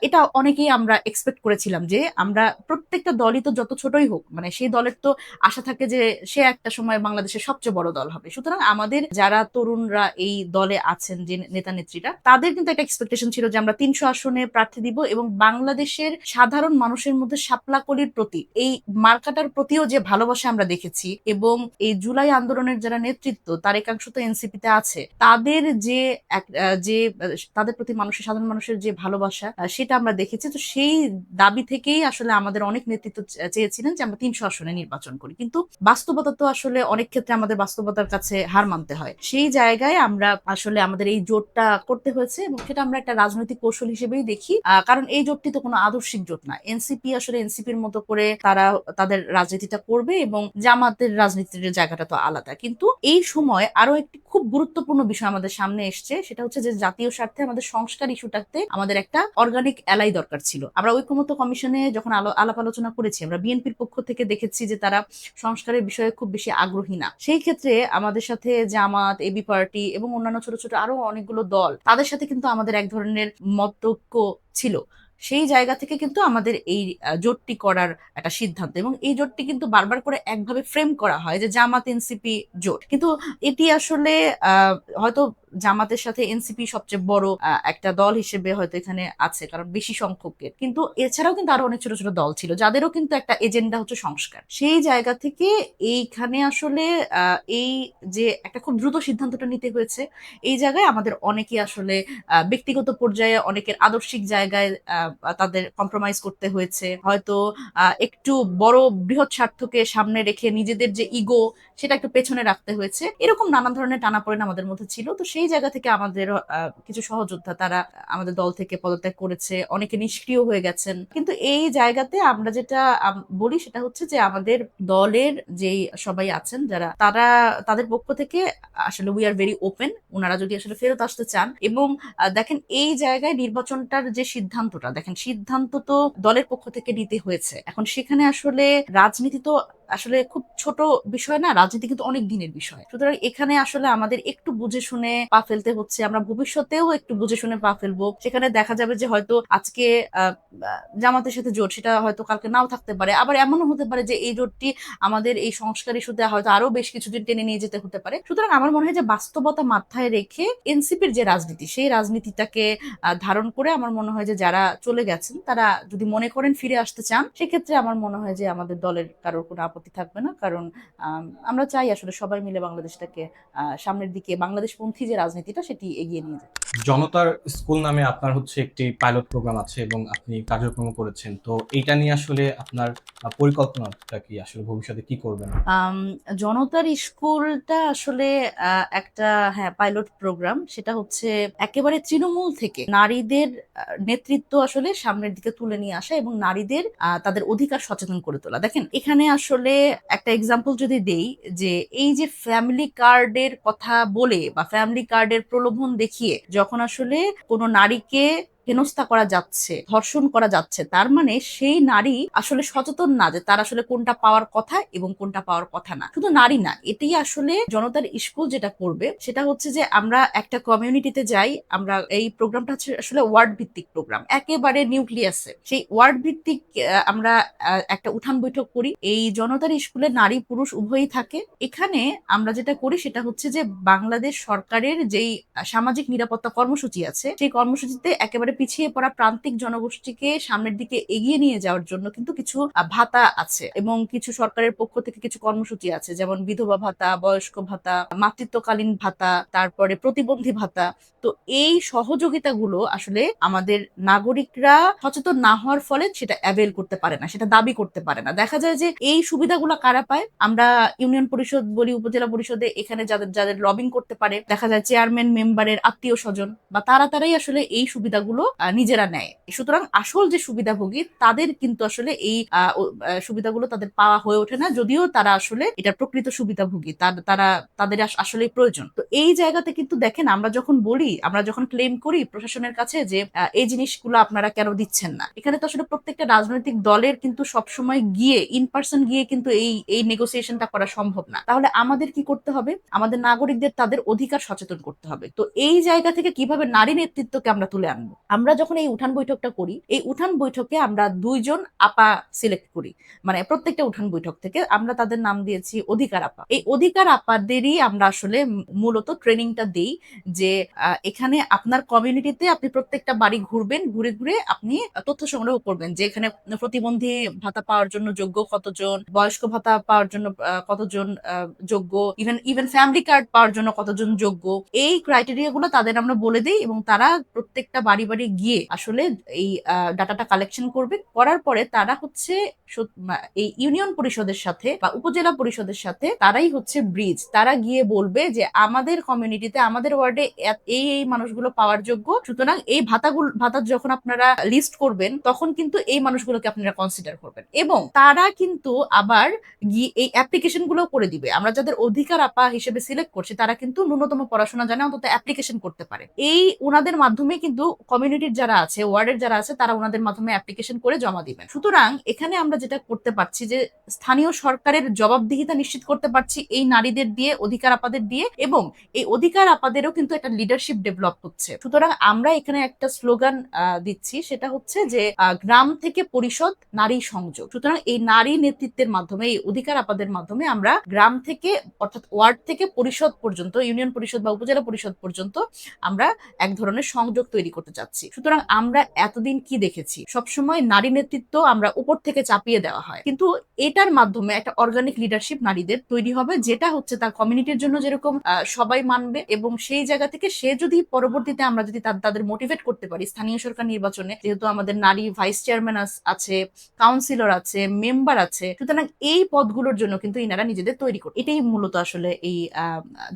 এটা অনেকেই আমরা এক্সপেক্ট করেছিলাম যে আমরা প্রত্যেকটা দলই তো যত ছোটই হোক, মানে সেই দলের তো আশা থাকে যে সে একটা সময় বাংলাদেশের সবচেয়ে বড় দল হবে। সুতরাং আমাদের যারা তরুণরা এই দলে আছেন, যে নেতা নেত্রীরা, তাদের কিন্তু একটা এক্সপেকটেশন ছিল যে আমরা 300 আসনে প্রার্থী দিব এবং বাংলাদেশের সাধারণ মানুষের মধ্যে শাপলা কলির প্রতি, এই মার্কাটার প্রতিও যে ভালোবাসা আমরা দেখেছি এবং এই জুলাই আন্দোলনের যারা নেতৃত্ব, তার একাংশ তো এনসিপিতে আছে, তাদের যে তাদের প্রতি মানুষের, সাধারণ মানুষের যে ভালোবাসা, সেটা আমরা দেখেছি। তো সেই দাবি থেকেই আসলে আমাদের অনেক নেতৃত্ব চেয়েছিলেন যে আমরা 300 আসনে নির্বাচন করি, কিন্তু বাস্তবতা তো আসলে অনেক ক্ষেত্রে আমাদের বাস্তবতার কাছে হার মানতে হয়। সেই জায়গায় আমরা আসলে আমাদের এই জোটটা করতে হয়েছে এবং সেটা আমরা একটা রাজনৈতিক কৌশল হিসেবেই দেখি, কারণ এই জোটটি তো কোনো আদর্শিক জোট না। এনসিপি আসলে এনসিপির মতো করে তারা তাদের রাজনীতিটা করবে এবং জামাতের রাজনীতির জায়গাটা তো আলাদা। কিন্তু এই সময় আরো একটি খুব গুরুত্বপূর্ণ বিষয় আমাদের সামনে এসছে, সেটা হচ্ছে যে জাতীয় স্বার্থে আমাদের সংস্কার ইস্যুটাতে আমাদের একটা অর্গানিক অ্যালাই দরকার ছিল। আমরা ঐকমত্য কমিশনে যখন আলাপ আলোচনা করেছি, আমরা বিএনপির পক্ষ থেকে দেখেছি যে তারা সংস্কারের বিষয়ে খুব বেশি আগ্রহী না। সেই ক্ষেত্রে আমাদের সাথে জামাত, এবি পার্টি এবং অন্যান্য ছোট ছোট আরো অনেকগুলো দল, তাদের সাথে কিন্তু আমাদের এক ধরনের মতৈক্য ছিল। সেই জায়গা থেকে কিন্তু আমাদের এই জোটটি করার একটা সিদ্ধান্ত, এবং এই জোটটি কিন্তু বারবার করে একভাবে ফ্রেম করা হয় যে জামাত এনসিপি জোট, কিন্তু এটি আসলে হয়তো জামাতের সাথে এনসিপি সবচেয়ে বড় একটা দল হিসেবে হয়তো এখানে আছে, কারণ বেশি সংখ্যকের, কিন্তু এছাড়াও কিন্তু আরো অনেক ছোট ছোট দল ছিল যাদেরও কিন্তু একটা এজেন্ডা হচ্ছে সংস্কার। সেই জায়গা থেকে এইখানে আসলে এই যে একটা খুব দ্রুত সিদ্ধান্তটা নিতে হয়েছে, এই জায়গায় আমাদের অনেকে আসলে ব্যক্তিগত পর্যায়ে অনেকের আদর্শিক জায়গায় তাদের কম্প্রোমাইজ করতে হয়েছে, হয়তো একটু বড় বৃহৎ স্বার্থকে সামনে রেখে নিজেদের যে ইগো সেটা একটু পেছনে রাখতে হয়েছে। এরকম নানান ধরনের টানাপোড়েন আমাদের মধ্যে ছিল। তো সেই জায়গা থেকে আমাদের কিছু সহযোদ্ধা তারা আমাদের দল থেকে পদত্যাগ করেছে, অনেকে নিষ্ক্রিয় হয়ে গেছেন। কিন্তু এই জায়গাতে আমরা যেটা বলি সেটা হচ্ছে যে আমাদের দলের যেই সবাই আছেন যারা, তাদের পক্ষ থেকে আসলে উই আর ভেরি ওপেন, ওনারা যদি আসলে ফেরত আসতে চান। এবং দেখেন এই জায়গায় নির্বাচনটার যে সিদ্ধান্তটা, দেখেন সিদ্ধান্ত তো দলের পক্ষ থেকে নিতে হয়েছে। এখন সেখানে আসলে রাজনীতি তো আসলে খুব ছোট বিষয় না, রাজনীতি কিন্তু অনেক দিনের বিষয়। সুতরাং এখানে আসলে আমাদের একটু বুঝে শুনে পা ফেলতে হচ্ছে, আমরা ভবিষ্যতেও একটু বুঝে শুনে পা ফেলবো। সেখানে দেখা যাবে যে হয়তো আজকে জামাতের সাথে জোট, সেটা হয়তো কালকে নাও থাকতে পারে, আবার এমনও হতে পারে যে এই জোটটি আমাদের এই সংস্কার ইস্যুতে হয়তো আরো বেশ কিছুদিন টেনে নিয়ে যেতে হতে পারে। সুতরাং আমার মনে হয় যে বাস্তবতা মাথায় রেখে এনসিপির যে রাজনীতি, সেই রাজনীতিটাকে ধারণ করে আমার মনে হয় যে যারা চলে গেছেন তারা যদি মনে করেন ফিরে আসতে চান, সেক্ষেত্রে আমার মনে হয় যে আমাদের দলের কারোর কোনো আপত্তি থাকবে না, কারণ আমরা চাই আসলে সবাই মিলে বাংলাদেশটাকে সামনের দিকে, বাংলাদেশপন্থী যে রাজনীতিটা সেটি এগিয়ে নিয়ে যায়। জনতার স্কুল নামে আপনার হচ্ছে একটি পাইলট প্রোগ্রাম আছে এবং আপনি কার্যক্রম করেছেন, তো এইটা নিয়ে আসলে আপনার পরিকল্পনাটা কি, আসলে ভবিষ্যতে কি করবেন? জনতার স্কুলটা আসলে একটা, হ্যাঁ, পাইলট প্রোগ্রাম। সেটা হচ্ছে একেবারে তৃণমূল থেকে নারীদের নেতৃত্ব আসলে সামনের দিকে তুলে নিয়ে আসা এবং নারীদের তাদের অধিকার সচেতন করে তোলা। দেখেন এখানে আসলে একটা এক্সাম্পল যদি দেই, যে এই যে ফ্যামিলি কার্ডের কথা বলে বা ফ্যামিলি কার্ডের প্রলোভন দেখিয়ে যখন আসলে কোনো নারীকে হেনস্থা করা যাচ্ছে, ধর্ষণ করা যাচ্ছে, তার মানে সেই নারী আসলে সচেতন না যে তার আসলে কোনটা পাওয়ার কথা এবং কোনটা পাওয়ার কথা না। শুধু নারী না, এটাই আসলে জনতার স্কুল যেটা করবে সেটা হচ্ছে যে আমরা একটা কমিউনিটিতে যাই, আমরা এই প্রোগ্রামটা হচ্ছে আসলে ওয়ার্ড ভিত্তিক প্রোগ্রাম, একেবারে নিউক্লিয়াসে সেই ওয়ার্ড ভিত্তিক আমরা একটা উঠান বৈঠক করি। এই জনতার স্কুলে নারী পুরুষ উভয়ই থাকে। এখানে আমরা যেটা করি সেটা হচ্ছে যে বাংলাদেশ সরকারের যেই সামাজিক নিরাপত্তা কর্মসূচি আছে সেই কর্মসূচিতে একেবারে পিছিয়ে পড়া প্রান্তিক জনগোষ্ঠীকে সামনের দিকে এগিয়ে নিয়ে যাওয়ার জন্য কিন্তু কিছু ভাতা আছে এবং কিছু সরকারের পক্ষ থেকে কিছু কর্মসূচি আছে, যেমন বিধবা ভাতা, বয়স্ক ভাতা, মাতৃত্বকালীন ভাতা, তারপরে প্রতিবন্ধী ভাতা। তো এই সহযোগিতাগুলো আসলে আমাদের নাগরিকরা সচেতন না হওয়ার ফলে সেটা অ্যাভেল করতে পারে না, সেটা দাবি করতে পারে না। দেখা যায় যে এই সুবিধাগুলো কারা পায়? আমরা ইউনিয়ন পরিষদ বলি, উপজেলা পরিষদে এখানে যাদের যাদের লবিং করতে পারে, দেখা যায় চেয়ারম্যান মেম্বারের আত্মীয় স্বজন বা তারাই আসলে এই সুবিধাগুলো নিজেরা নেয়। সুতরাং আসল যে সুবিধাভোগী তাদের কিন্তু আসলে এই সুবিধাগুলো তাদের পাওয়া হয়ে ওঠে না, যদিও তারা আসলে এটার প্রকৃত সুবিধাভোগী, তারা তাদের আসলে প্রয়োজন। তো এই জায়গাতে কিন্তু দেখেন, আমরা যখন বলি, আমরা যখন ক্লেম করি প্রশাসনের কাছে যে এই জিনিসগুলো আপনারা কেন দিচ্ছেন না, এখানে তো আসলে প্রত্যেকটা রাজনৈতিক দলের কিন্তু সবসময় গিয়ে ইন পার্সন গিয়ে কিন্তু এই নেগোসিয়েশনটা করা সম্ভব না। তাহলে আমাদের কি করতে হবে? আমাদের নাগরিকদের তাদের অধিকার সচেতন করতে হবে। তো এই জায়গা থেকে কিভাবে নারী নেতৃত্বকে আমরা তুলে আনবো? আমরা যখন এই উঠান বৈঠকটা করি, এই উঠান বৈঠকে আমরা 2জন আপা সিলেক্ট করি, মানে প্রত্যেকটা উঠান বৈঠক থেকে আমরা তাদের নাম দিয়েছি অধিকার আপা। এই অধিকার আপাদেরই আমরা আসলে মূলত ট্রেনিংটা দিই যে এখানে আপনার কমিউনিটিতে আপনি প্রত্যেকটা বাড়ি ঘুরবেন, ঘুরে ঘুরে আপনি তথ্য সংগ্রহ করবেন যে এখানে প্রতিবন্ধী ভাতা পাওয়ার জন্য যোগ্য কতজন, বয়স্ক ভাতা পাওয়ার জন্য কতজন যোগ্য, ইভেন ফ্যামিলি কার্ড পাওয়ার জন্য কতজন যোগ্য। এই ক্রাইটেরিয়া গুলো তাদের আমরা বলে দিই এবং তারা প্রত্যেকটা বাড়ি বাড়ি গিয়ে আসলে এই ডাটাটা কালেকশন করবে। করার পরে তারা হচ্ছে এই ইউনিয়ন পরিষদের সাথে বা উপজেলা পরিষদের সাথে তারাই হচ্ছে ব্রিজ। তারা গিয়ে বলবে যে আমাদের কমিউনিটিতে, আমাদের ওয়ার্ডে এই মানুষগুলো পাওয়ার যোগ্য, সুতরাং এই ভাতা যখন আপনারা লিস্ট করবেন তখন কিন্তু এই মানুষগুলোকে আপনারা কনসিডার করবেন। এবং তারা কিন্তু আবার গিয়ে এই অ্যাপ্লিকেশন গুলো করে দিবে। আমরা যাদের অধিকার আপা হিসেবে সিলেক্ট করছি তারা কিন্তু ন্যূনতম পড়াশোনা জানে, অন্তত অ্যাপ্লিকেশন করতে পারে। এই ওনাদের মাধ্যমে কিন্তু কমিউনিটির যারা আছে, ওয়ার্ডের যারা আছে, তারা ওনাদের মাধ্যমে অ্যাপ্লিকেশন করে জমা দিবেন। সুতরাং এখানে আমরা যেটা করতে পারছি যে স্থানীয় সরকারের জবাবদিহিতা নিশ্চিত করতে পারছি এই নারীদের দিয়ে, অধিকার আপাদের দিয়ে, এবং এই অধিকার আপাদেরও কিন্তু একটা লিডারশিপ ডেভেলপ হচ্ছে। সুতরাং আমরা এখানে একটা স্লোগান দিচ্ছি, সেটা হচ্ছে যে গ্রাম থেকে পরিষদ, নারী সংযোগ। সুতরাং এই নারী নেতৃত্বের মাধ্যমে, এই অধিকার আপাদের মাধ্যমে আমরা গ্রাম থেকে, অর্থাৎ ওয়ার্ড থেকে পরিষদ পর্যন্ত, ইউনিয়ন পরিষদ বা উপজেলা পরিষদ পর্যন্ত আমরা এক ধরনের সংযোগ তৈরি করতে চাচ্ছি। সুতরাং আমরা এতদিন কি দেখেছি? সবসময় নারী নেতৃত্ব আমরা উপর থেকে চাপিয়ে দেওয়া হয়, কিন্তু এটার মাধ্যমে একটা অর্গানিক লিডারশিপ নারীদের তৈরি হবে, যেটা হচ্ছে তার কমিউনিটির জন্য যেরকম সবাই মানবে, এবং সেই জায়গা থেকে সে যদি পরবর্তীতে আমরা যদি তাদের মোটিভেট করতে পারি স্থানীয় সরকার নির্বাচনে, যেহেতু আমাদের নারী ভাইস চেয়ারম্যান আছে, কাউন্সিলর আছে, মেম্বার আছে, সুতরাং এই পদগুলোর জন্য কিন্তু ইনারা নিজেদের তৈরি করে। এটাই মূলত আসলে এই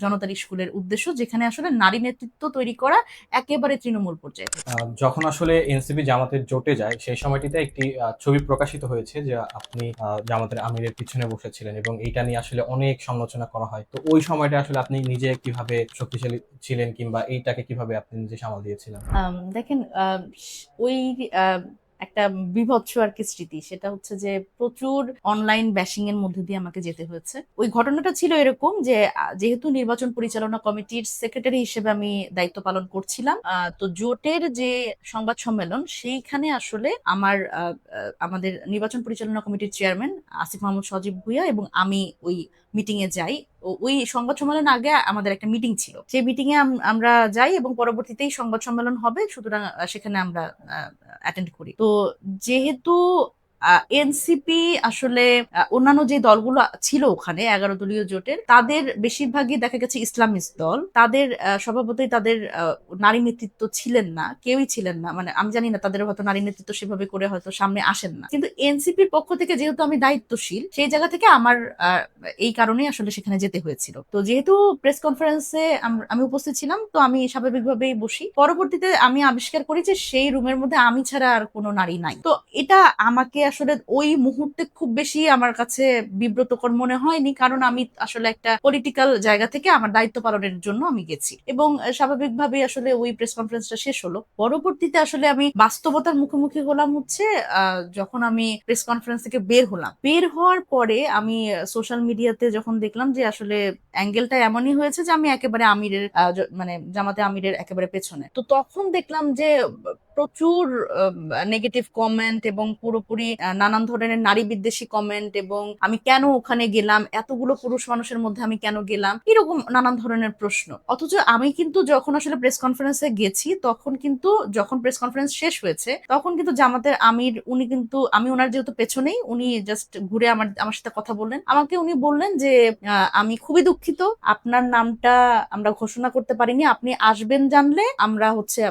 জনতার স্কুলের উদ্দেশ্য, যেখানে আসলে নারী নেতৃত্ব তৈরি করা একেবারে তৃণমূল পর্যায়ে। যখন আসলে এনসিপি জামাতের জোটে যায় সেই সময়টিতে একটি ছবি প্রকাশিত হয়েছে যে আপনি জামাতের আমিরের পিছনে বসেছিলেন এবং এইটা নিয়ে আসলে অনেক সমালোচনা করা হয়। তো ওই সময়টা আসলে আপনি নিজে কিভাবে শক্তিশালী ছিলেন কিংবা এইটাকে কিভাবে আপনি নিজে সামাল দিয়েছিলেন? দেখেন, ওই একটা বিভৎস আর কি স্মৃতি, সেটা হচ্ছে যে প্রচুর অনলাইন ব্যাশিং এর মধ্যে দিয়ে আমাকে যেতে হয়েছে। ওই ঘটনাটা ছিল এরকম যে যেহেতু নির্বাচন পরিচালনা কমিটির সেক্রেটারি হিসেবে আমি দায়িত্ব পালন করছিলাম, তো জোটের যে সংবাদ সম্মেলন সেইখানে আসলে আমাদের নির্বাচন পরিচালনা কমিটির চেয়ারম্যান আসিফ মাহমুদ সজীব ভুঁইয়া এবং আমি ওই মিটিং এ যাই। ওই সংবাদ সম্মেলন আগে আমাদের একটা মিটিং ছিল, সেই মিটিং এ আমরা যাই এবং পরবর্তীতেই সংবাদ সম্মেলন হবে, সুতরাং সেখানে আমরা অ্যাটেন্ড করি। তো যেহেতু এনসিপি আসলে অন্যান্য যে দলগুলো ছিল ওখানে 11 দলীয় জোটের, তাদের বেশিরভাগই দেখা গেছে ইসলামিস্ট দল, তাদের স্বভাবতই তাদের নারী নেতৃত্ব ছিলেন না, কেউই ছিলেন না, মানে আমি জানি না, তাদের হয়তো নারী নেতৃত্ব সেভাবে করে হয়তো সামনে আসেন না। কিন্তু এনসিপির পক্ষ থেকে যেহেতু আমি দায়িত্বশীল, সেই জায়গা থেকে আমার এই কারণেই আসলে সেখানে যেতে হয়েছিল। তো যেহেতু প্রেস কনফারেন্সে আমি উপস্থিত ছিলাম, তো আমি স্বাভাবিকভাবেই বসি। পরবর্তীতে আমি আবিষ্কার করি যে সেই রুমের মধ্যে আমি ছাড়া আর কোনো নারী নাই। তো এটা আমাকে আসলে ওই মুহূর্তে খুব বেশি আমার কাছে বিব্রতকর মনে হয়নি, কারণ আমি আসলে একটা পলিটিক্যাল জায়গা থেকে আমার দায়িত্ব পালনের জন্য আমি গেছি, এবং স্বাভাবিকভাবে আসলে ওই প্রেস কনফারেন্সটা শেষ হলো। পরবর্তীতে আসলে আমি বাস্তবতার মুখোমুখি হলাম হচ্ছে যখন আমি প্রেস কনফারেন্স থেকে বের হলাম। বের হওয়ার পরে আমি সোশ্যাল মিডিয়াতে যখন দেখলাম যে আসলে অ্যাঙ্গেলটা এমনই হয়েছে যে আমি একেবারে আমিরের মানে জামাতে আমিরের একেবারে পেছনে, তো তখন দেখলাম যে প্রচুর নেগেটিভ কমেন্ট এবং পুরোপুরি নানান ধরনের নারী বিদ্বেষী কমেন্ট, এবং আমি কেন ওখানে গেলাম, এতগুলো পুরুষ মানুষের মধ্যে আমি কেন গেলাম, এরকম নানান ধরনের প্রশ্ন। অথচ আমি কিন্তু যখন আসলে প্রেস কনফারেন্সে গেছি, তখন কিন্তু যখন প্রেস কনফারেন্স শেষ হয়েছে তখন কিন্তু জামাতের আমির উনি কিন্তু, আমি ওনার যেহেতু পেছনেই, উনি জাস্ট ঘুরে আমার সাথে কথা বললেন। আমাকে উনি বললেন যে আমি খুবই দুঃখিত, আপনার নামটা আমরা ঘোষণা করতে পারিনি, আপনি আসবেন জানলে আমরা হচ্ছে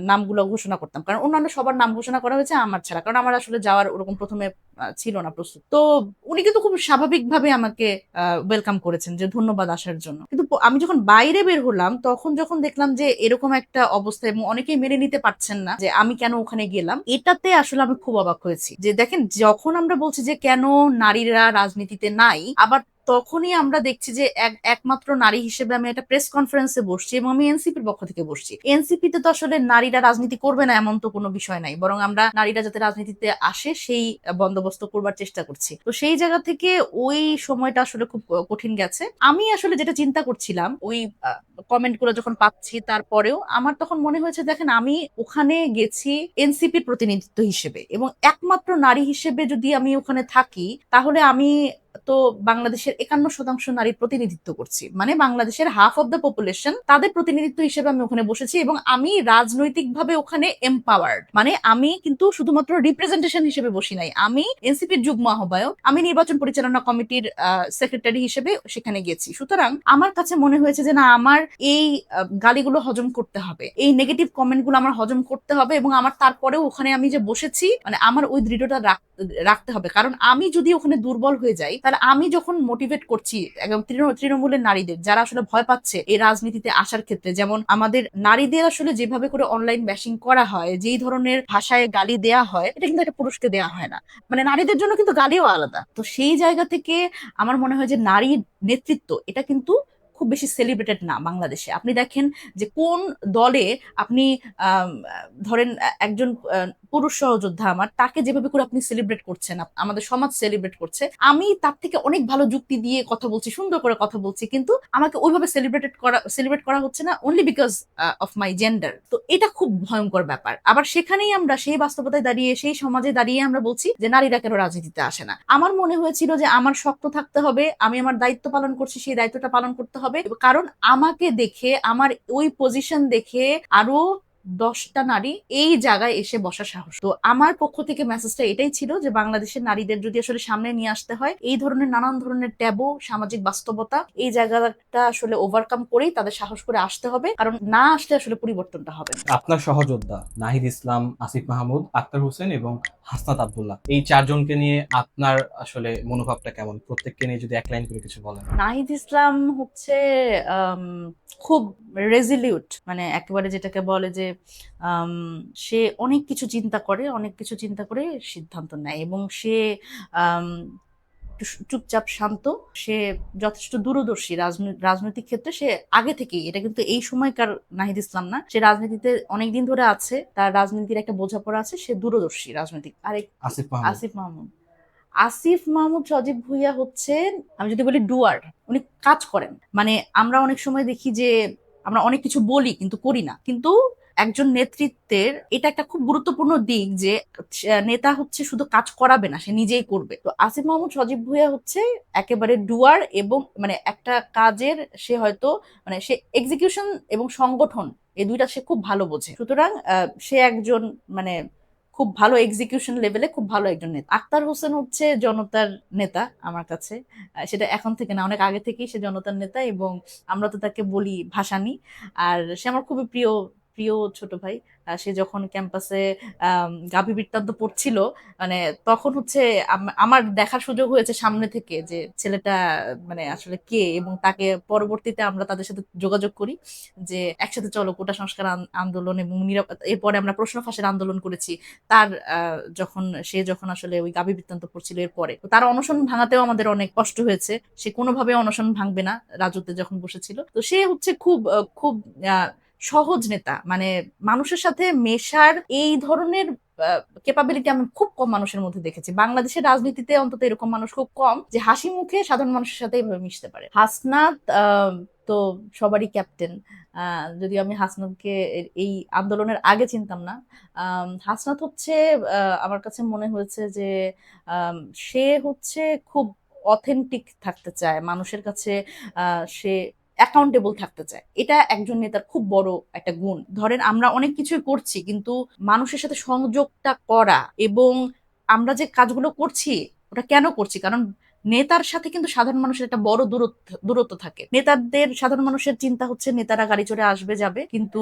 নামগুলো ঘোষণা করতাম, কারণ অন্যান্য সবার নাম ঘোষণা করা হয়েছে আমার ছাড়া, কারণ আমার আসলে যাওয়ার ওরকম প্রথমে ছিল না প্রস্তুত। তো উনি কিন্তু খুব স্বাভাবিকভাবে আমাকে ওয়েলকাম করেছেন যে ধন্যবাদ আসার জন্য। কিন্তু আমি যখন বাইরে বের হলাম তখন যখন দেখলাম যে এরকম একটা অবস্থা এবং অনেকেই মেনে নিতে পারছেন না যে আমি কেন ওখানে গেলাম, এটাতে আসলে আমি খুব অবাক হয়েছি। যে দেখেন, যখন আমরা বলছি যে কেন নারীরা রাজনীতিতে নাই, আবার তখনই আমরা দেখছি যে একমাত্র নারী হিসেবে আমি একটা প্রেস কনফারেন্সে বসছি এবং আমি এনসিপির পক্ষ থেকে বসছি। এনসিপিতে তো আসলে নারীরা রাজনীতি করবে না এমন তো কোনো বিষয় নাই, বরং আমরা নারীরা যাতে রাজনীতিতে আসে সেই বন্দোবস্ত করবার চেষ্টা করছি। তো সেই জায়গা থেকে ওই সময়টা আসলে খুব কঠিন গেছে। আমি আসলে যেটা চিন্তা করছিলাম ওই কমেন্ট গুলো যখন পাচ্ছি, তারপরেও আমার তখন মনে হয়েছে, দেখেন আমি ওখানে গেছি এনসিপির প্রতিনিধিত্ব হিসেবে, এবং একমাত্র নারী হিসেবে যদি আমি ওখানে থাকি, তাহলে আমি তো বাংলাদেশের 51% নারী প্রতিনিধিত্ব করছি, মানে বাংলাদেশের হাফ অফ দ্য পপুলেশন, তাদের প্রতিনিধিত্ব হিসেবে আমি ওখানে বসেছি, এবং আমি রাজনৈতিকভাবে ওখানে এম্পাওয়ার্ড, মানে আমি কিন্তু শুধুমাত্র রিপ্রেজেন্টেশন হিসেবে বসি নাই, আমি এনসিপির যুগ্ম আহ্বায়ক, আমি নির্বাচন পরিচালনা কমিটির সেক্রেটারি হিসেবে সেখানে গেছি। সুতরাং আমার কাছে মনে হয়েছে যে না, আমার এই গালিগুলো হজম করতে হবে, এই নেগেটিভ কমেন্ট গুলো আমার হজম করতে হবে, এবং আমার তারপরেও ওখানে আমি যে বসেছি, মানে আমার ওই দৃঢ়তা রাখতে হবে, কারণ আমি যদি ওখানে দুর্বল হয়ে যাই, তাহলে আমি যখন মোটিভেট করছি একদম তৃণমূলের নারীদের যারা আসলে ভয় পাচ্ছে এই রাজনীতিতে আসার ক্ষেত্রে, যেমন আমাদের নারীদের আসলে যেভাবে করে অনলাইন ব্যাশিং করা হয়, যেই ধরনের ভাষায় গালি দেয়া হয়, এটা কিন্তু একটা পুরুষকে দেয়া হয় না, মানে নারীদের জন্য কিন্তু গালিও আলাদা। তো সেই জায়গা থেকে আমার মনে হয় যে নারী নেতৃত্ব এটা কিন্তু খুব বেশি সেলিব্রেটেড না বাংলাদেশে। আপনি দেখেন যে কোন দলে আপনি ধরেন একজন পুরুষ সহযোদ্ধা আমার, তাকে যেভাবে করে আপনি সেলিব্রেট করছেন, আমাদের সমাজ সেলিব্রেট করছে, আমি তার থেকে অনেক ভালো যুক্তি দিয়ে কথা বলছি, সুন্দর করে কথা বলছি, কিন্তু আমাকে ওইভাবে সেলিব্রেট করা হচ্ছে না, only because of my gender. তো এটা খুব ভয়ঙ্কর ব্যাপার। আবার সেখানেই আমরা সেই বাস্তবতায় দাঁড়িয়ে, সেই সমাজে দাঁড়িয়ে আমরা বলছি যে নারীরা কেন রাজনীতিতে আসে না। আমার মনে হয়েছিল যে আমার শক্ত থাকতে হবে, আমি আমার দায়িত্ব পালন করছি, সেই দায়িত্বটা পালন করতে হবে, কারণ আমাকে দেখে, আমার ওই পজিশন দেখে আরো 10টা নারী এই জায়গায় এসে বসার সাহস। তো আমার পক্ষ থেকে মেসেজটা এটাই ছিল যে বাংলাদেশের নারীদের যদি আসলে সামনে নিয়ে আসতে হয়, এই ধরনের নানান ধরনের ট্যাবু, সামাজিক বাস্তবতা, এই জায়গাটা আসলে ওভারকাম করেই তাদের সাহস করে আসতে হবে, কারণ না আসলে আসলে পরিবর্তনটা হবে না। আপনার সহযোদ্ধা নাহিদ ইসলাম, আসিফ মাহমুদ, আক্তার হোসেন এবং হাসনাত আব্দুল্লাহ, এই চারজনকে নিয়ে আপনার আসলে মনোভাবটা কেমন? প্রত্যেককে নিয়ে যদি এক লাইন করে কিছু বলেন। নাহিদ ইসলাম হচ্ছে আম, খুব রেজিলিউট, মানে একেবারে যেটাকে বলে যে আম, সে অনেক কিছু চিন্তা করে, অনেক কিছু চিন্তা করে সিদ্ধান্ত নেয়, এবং সে আম, একটু চুপচাপ শান্ত, সে যথেষ্ট দূরদর্শী রাজনৈতিক ক্ষেত্রে। সে আগে থেকেই, এটা কিন্তু এই সময়কার নাহিদ ইসলাম না, সে রাজনীতিতে অনেকদিন ধরে আছে, তার রাজনীতির একটা বোঝাপড়া আছে, সে দূরদর্শী রাজনৈতিক। আরেক আসিফ মাহমুদ। আসিফ মাহমুদ, আসিফ মাহমুদ সজীব ভুইয়া হচ্ছেন, আমি যদি বলি ডুয়ার, উনি কাজ করেন। মানে আমরা অনেক সময় দেখি যে আমরা অনেক কিছু বলি কিন্তু করি না, কিন্তু একজন নেতৃত্বের এটা একটা খুব গুরুত্বপূর্ণ দিক যে নেতা হচ্ছে শুধু কাজ করাবে না, সে নিজেই করবে। তো আসিফ মাহমুদ সজীব ভুইয়া হচ্ছে একেবারে ডুয়ার, এবং মানে একটা কাজের সে হয়তো, মানে সে এক্সিকিউশন এবং সংগঠন এই দুইটা সে খুব ভালো বোঝে। সুতরাং সে একজন, মানে খুব ভালো এক্সিকিউশন লেভেলে খুব ভালো একজন নেতা। আক্তার হোসেন হচ্ছে জনতার নেতা আমার কাছে, সেটা এখন থেকে না, অনেক আগে থেকেই সে জনতার নেতা, এবং আমরা তো তাকে বলি ভাসানী। আর সে আমার খুবই প্রিয় প্রিয় ছোট ভাই। সে যখন ক্যাম্পাসে গাভী বৃত্তান্ত পড়ছিল, মানে তখন হচ্ছে আমার দেখার সুযোগ হয়েছে সামনে থেকে যে ছেলেটা মানে আসলে কে, এবং তাকে পরবর্তীতে আমরা তাদের সাথে যোগাযোগ করি যে একসাথে চলো কোটা সংস্কার আন্দোলন এবং এরপরে আমরা প্রশ্ন ফাঁসের আন্দোলন করেছি। তার সে যখন আসলে ওই গাভী বৃত্তান্ত পড়ছিল এরপরে, তো তার অনশন ভাঙাতেও আমাদের অনেক কষ্ট হয়েছে। সে কোনোভাবে অনশন ভাঙবে না রাজুতে যখন বসেছিল। তো সে হচ্ছে খুব আহ, সহজ নেতা, মানে মানুষের সাথে মেশার এই ধরনের ক্যাপাবিলিটি আমি খুব কম মানুষের মধ্যে দেখেছি। বাংলাদেশের রাজনীতিতে অন্তত এরকম মানুষ খুব কম যে হাসি মুখে সাধারণ মানুষের সাথে এভাবে মিশতে পারে। হাসনাত তো সবারই ক্যাপ্টেন। যদিও আমি হাসনাতকে এই আন্দোলনের আগে চিনতাম না। হাসনাত হচ্ছে আমার কাছে মনে হয়েছে যে আম, সে হচ্ছে খুব অথেন্টিক থাকতে চায় মানুষের কাছে। সে অ্যাকাউন্টেবল থাকতে চায়, এটা একজন নেতার খুব বড় একটা গুণ। ধরেন আমরা অনেক কিছুই করছি, কিন্তু মানুষের সাথে সংযোগটা করা এবং আমরা যে কাজগুলো করছি ওটা কেন করছি, কারণ নেতার সাথে কিন্তু সাধারণ মানুষের একটা বড় দূরত্ব থাকে। নেতাদের সাধারণ মানুষের চিন্তা হচ্ছে নেতারা গাড়ি চড়ে আসবে যাবে, কিন্তু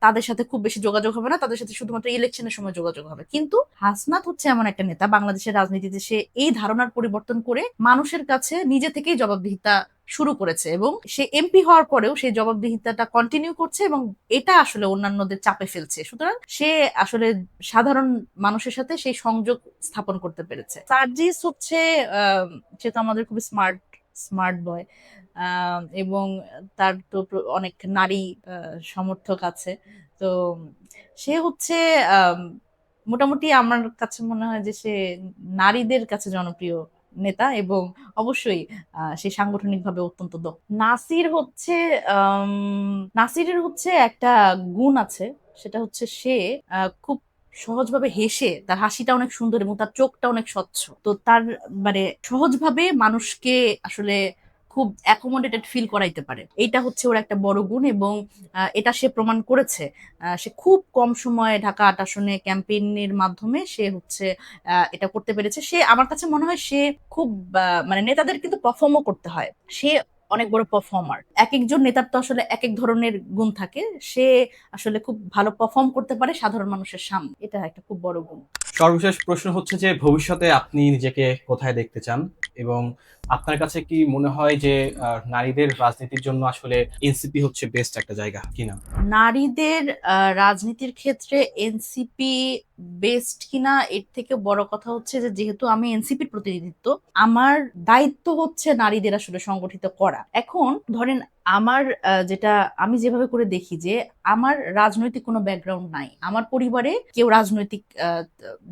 তাদের সাথে খুব বেশি যোগাযোগ হবে না, তাদের সাথে শুধুমাত্র ইলেকশনের সময় যোগাযোগ হবে। কিন্তু হাসনাত হচ্ছে এমন একটা নেতা বাংলাদেশের রাজনীতিতে, সে এই ধারণার পরিবর্তন করে মানুষের কাছে নিজে থেকেই জবাবদিহিতা শুরু করেছে, এবং সে এমপি হওয়ার পরেও সেই জবাবদিহিতাটা কন্টিনিউ করছে, এবং এটা আসলে অন্যান্যদের চাপে ফেলছে। সুতরাং সে আসলে সাধারণ মানুষের সাথে সেই সংযোগ স্থাপন করতে পেরেছে। সার্জিস হচ্ছে সে তো আমাদের খুবই স্মার্ট স্মার্ট বয়, এবং তার তো অনেক নারী সমর্থক আছে। তো সে হচ্ছে আম, মোটামুটি আমার কাছে মনে হয় যে সে নারীদের কাছে জনপ্রিয় নেতা, এবং অবশ্যই সে সাংগঠনিকভাবে অত্যন্ত দক্ষ। নাসিরের হচ্ছে একটা গুণ আছে, সেটা হচ্ছে সে খুব সহজভাবে হেসে, তার হাসিটা অনেক সুন্দর এবং তার চোখটা অনেক স্বচ্ছ। তো তার মানে সহজভাবে মানুষকে আসলে খুব অ্যাকোমোডেটেড ফিল করাইতে পারে, এইটা হচ্ছে ওর একটা বড় গুণ, এবং এটা সে প্রমাণ করেছে। সে খুব কম সময়ে ঢাকা ৮ আসনে ক্যাম্পেইনের মাধ্যমে সে হচ্ছে এটা করতে পেরেছে। সে আমার কাছে মনে হয় সে খুব মানে নেতাদের কিন্তু পারফর্মও করতে হয়, সে অনেক বড় পারফর্মার। এক একজন নেতার তো আসলে এক এক ধরনের গুণ থাকে, সে আসলে খুব ভালো পারফর্ম করতে পারে সাধারণ মানুষের সামনে, এটা একটা খুব বড় গুণ। সর্বশেষ প্রশ্ন হচ্ছে যে ভবিষ্যতে আপনি নিজেকে কোথায় দেখতে চান, এবং আপনার কাছে কি মনে হয় যে নারীদের রাজনীতির জন্য আসলে এনসিপি হচ্ছে বেস্ট একটা জায়গা কিনা? নারীদের রাজনীতির ক্ষেত্রে এনসিপি বেস্ট কিনা এর থেকে বড় কথা হচ্ছে যে যেহেতু আমি এনসিপির প্রতিনিধিত্ব, আমার দায়িত্ব হচ্ছে নারীদের আসলে সংগঠিত করা। এখন ধরেন আমার যেটা আমি যেভাবে করে দেখি যে আমার রাজনৈতিক কোনো ব্যাকগ্রাউন্ড নাই, আমার পরিবারে কেউ রাজনৈতিক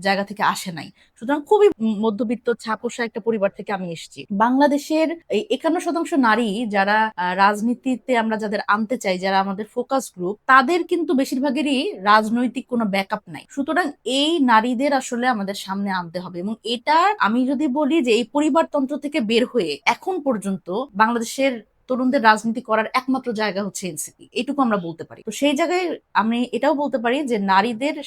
জায়গা থেকে আসে নাই, সুতরাং খুবই মধ্যবিত্ত ছাপোষা একটা পরিবার থেকে আমি এসেছি। বাংলাদেশের এই 51% নারী যারা রাজনীতিতে আমরা যাদের আনতে চাই, যারা আমাদের ফোকাস গ্রুপ, তাদের কিন্তু বেশিরভাগেরই রাজনৈতিক কোনো ব্যাকআপ নাই। সুতরাং এই নারীদের আসলে আমাদের সামনে আনতে হবে, এবং এটা আমি যদি বলি যে এই পরিবারতন্ত্র থেকে বের হয়ে এখন পর্যন্ত বাংলাদেশের তরুণদের রাজনীতি করার একমাত্র জায়গা হচ্ছে এনসিপি, এটুকু আমরা বলতে পারি। তো সেই জায়গায় আমি এটাও বলতে পারি যে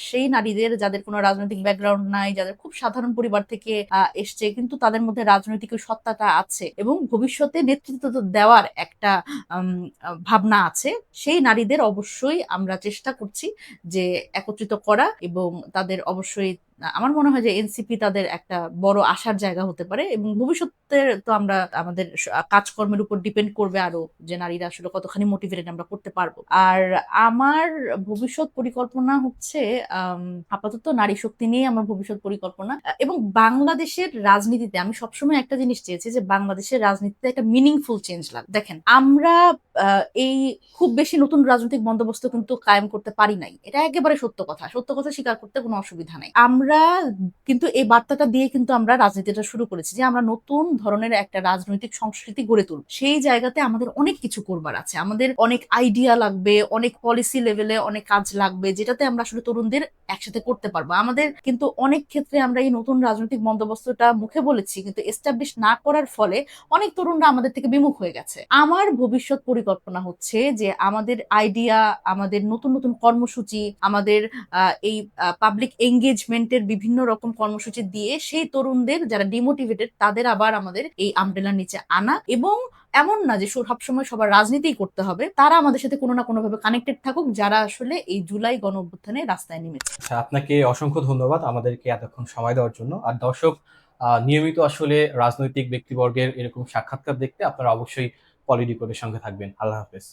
সেই নারীদের যাদের কোনো রাজনৈতিক ব্যাকগ্রাউন্ড নাই, যাদের খুব সাধারণ পরিবার থেকে এসছে, কিন্তু তাদের মধ্যে রাজনৈতিক ওই সত্তাটা আছে এবং ভবিষ্যতে নেতৃত্ব দেওয়ার একটা ভাবনা আছে, সেই নারীদের অবশ্যই আমরা চেষ্টা করছি যে একত্রিত করা, এবং তাদের অবশ্যই আমার মনে হয় যে এনসিপি তাদের একটা বড় আশার জায়গা হতে পারে, এবং ভবিষ্যতে তো আমরা আমাদের কাজকর্মের উপর ডিপেন্ড করবে আরো যে নারীরা আসলে কতখানি মোটিভেটেড আমরা করতে পারবো। আর আমার ভবিষ্যৎ পরিকল্পনা হচ্ছে আপাতত নারী শক্তি নিয়ে আমার ভবিষ্যৎ পরিকল্পনা, এবং বাংলাদেশের রাজনীতিতে আমি সবসময় একটা জিনিস চেয়েছি যে বাংলাদেশের রাজনীতিতে একটা মিনিংফুল চেঞ্জ লাগে। দেখেন আমরা এই খুব বেশি নতুন রাজনৈতিক বন্দোবস্ত কিন্তু কায়েম করতে পারি নাই, এটা একেবারে সত্য কথা, সত্য কথা স্বীকার করতে কোনো অসুবিধা নাই। আমরা কিন্তু এই বার্তাটা দিয়ে কিন্তু আমরা রাজনীতিটা শুরু করেছি যে আমরা নতুন ধরনের একটা রাজনৈতিক সংস্কৃতি গড়ে তুলব। সেই জায়গাতে আমাদের অনেক কিছু করবার আছে, আমাদের অনেক আইডিয়া লাগবে, অনেক পলিসি লেভেলে অনেক কাজ লাগবে, যেটাতে আমরা আসলে তরুণদের একসাথে করতে পারবো। আমাদের কিন্তু অনেক ক্ষেত্রে আমরা এই নতুন রাজনৈতিক বন্দোবস্তটা মুখে বলেছি, কিন্তু এস্টাবলিশ না করার ফলে অনেক তরুণরা আমাদের থেকে বিমুখ হয়ে গেছে। আমার ভবিষ্যৎ পরিকল্পনা পরিকল্পনা হচ্ছে যে আমাদের আইডিয়া, আমাদের নতুন নতুন কর্মসূচি, আমাদের এই পাবলিক এঙ্গেজমেন্টের বিভিন্ন রকম কর্মসূচি দিয়ে সেই তরুণদের যারা ডিমোটিভেটেড তাদের আবার আমাদের এই আমব্রেলার নিচে আনা, এবং এমন না যে সবসময় সবার রাজনীতিই করতে হবে, তারা আমাদের সাথে কোনো না কোনো ভাবে কানেক্টেড থাকুক যারা আসলে এই জুলাই গণ অভ্যুত্থানে রাস্তায় নেমেছে। আচ্ছা, আপনাকে অসংখ্য ধন্যবাদ আমাদেরকে এতক্ষণ সময় দেওয়ার জন্য। আর দর্শক, নিয়মিত আসলে রাজনৈতিক ব্যক্তিবর্গের এরকম সাক্ষাৎকার দেখতে আপনারা অবশ্যই পলিটিকোডের সঙ্গে থাকবেন। আল্লাহ হাফেজ।